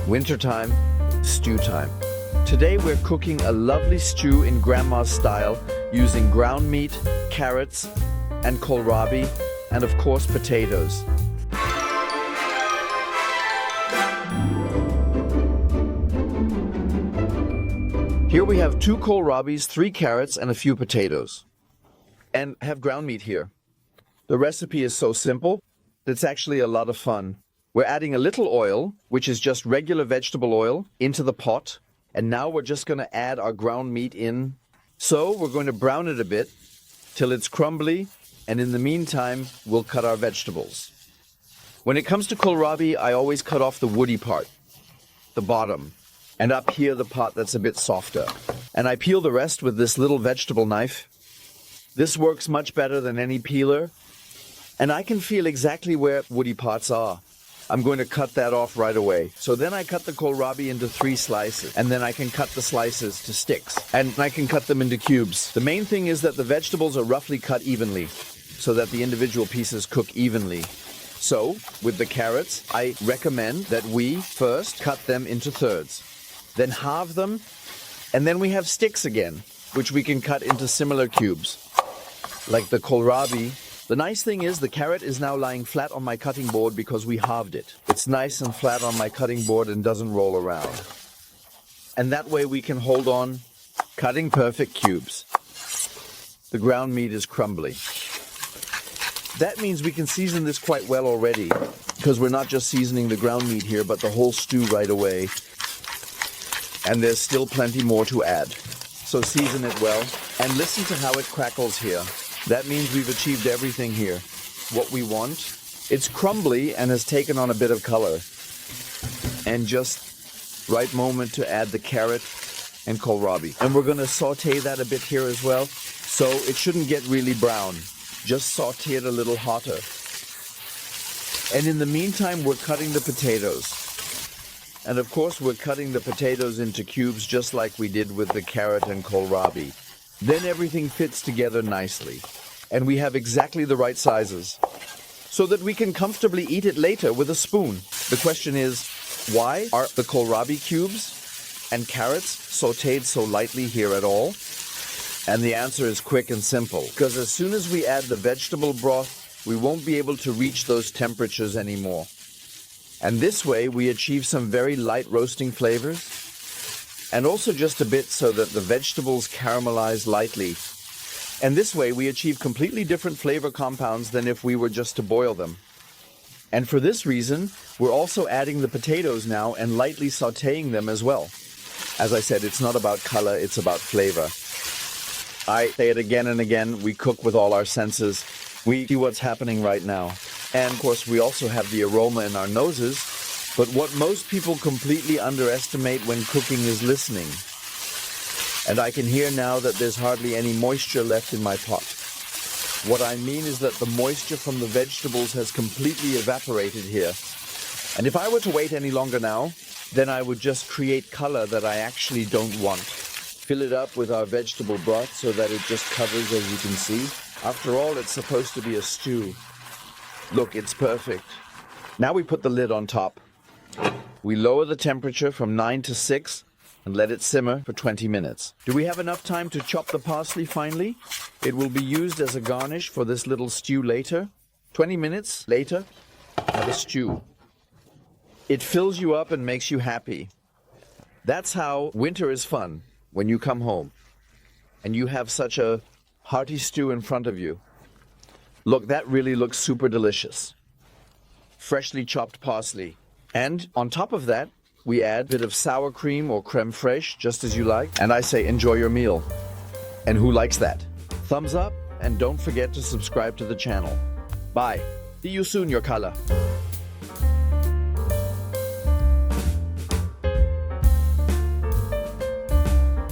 Wintertime, stew time. Today we're cooking a lovely stew in grandma's style using ground meat, carrots, and kohlrabi, and of course potatoes. Here we have 2 kohlrabis, 3 carrots, and a few potatoes. And have ground meat here. The recipe is so simple, it's actually a lot of fun. We're adding a little oil, which is just regular vegetable oil, into the pot. And now we're just going to add our ground meat in. So we're going to brown it a bit till it's crumbly. And in the meantime, we'll cut our vegetables. When it comes to kohlrabi, I always cut off the woody part, the bottom. And up here, the part that's a bit softer. And I peel the rest with this little vegetable knife. This works much better than any peeler. And I can feel exactly where woody parts are. I'm going to cut that off right away. So then I cut the kohlrabi into 3 slices. And then I can cut the slices to sticks. And I can cut them into cubes. The main thing is that the vegetables are roughly cut evenly, so that the individual pieces cook evenly. So, with the carrots, I recommend that we first cut them into thirds. Then halve them, and then we have sticks again, which we can cut into similar cubes. Like the kohlrabi. The nice thing is the carrot is now lying flat on my cutting board because we halved it. It's nice and flat on my cutting board and doesn't roll around. And that way we can hold on, cutting perfect cubes. The ground meat is crumbly. That means we can season this quite well already, because we're not just seasoning the ground meat here, but the whole stew right away. And there's still plenty more to add. So season it well, and listen to how it crackles here. That means we've achieved everything here. What we want. It's crumbly and has taken on a bit of color. And just right moment to add the carrot and kohlrabi. And we're going to saute that a bit here as well. So it shouldn't get really brown. Just saute it a little hotter. And in the meantime, we're cutting the potatoes. And of course, we're cutting the potatoes into cubes just like we did with the carrot and kohlrabi. Then everything fits together nicely. And we have exactly the right sizes, so that we can comfortably eat it later with a spoon. The question is, why are the kohlrabi cubes and carrots sauteed so lightly here at all? And the answer is quick and simple. Because as soon as we add the vegetable broth, we won't be able to reach those temperatures anymore. And this way we achieve some very light roasting flavors. And also just a bit so that the vegetables caramelize lightly. And this way we achieve completely different flavor compounds than if we were just to boil them. And for this reason, we're also adding the potatoes now and lightly sauteing them as well. As I said, it's not about color, it's about flavor. I say it again and again, we cook with all our senses. We see what's happening right now. And of course, we also have the aroma in our noses. But what most people completely underestimate when cooking is listening. And I can hear now that there's hardly any moisture left in my pot. What I mean is that the moisture from the vegetables has completely evaporated here. And if I were to wait any longer now, then I would just create color that I actually don't want. Fill it up with our vegetable broth so that it just covers, as you can see. After all, it's supposed to be a stew. Look, it's perfect. Now we put the lid on top. We lower the temperature from 9 to 6 and let it simmer for 20 minutes. Do we have enough time to chop the parsley finely? It will be used as a garnish for this little stew later. 20 minutes later, have a stew. It fills you up and makes you happy. That's how winter is fun, when you come home and you have such a hearty stew in front of you. Look, that really looks super delicious. Freshly chopped parsley. And on top of that, we add a bit of sour cream or creme fraiche, just as you like. And I say enjoy your meal. And who likes that? Thumbs up, and don't forget to subscribe to the channel. Bye. See you soon, your color.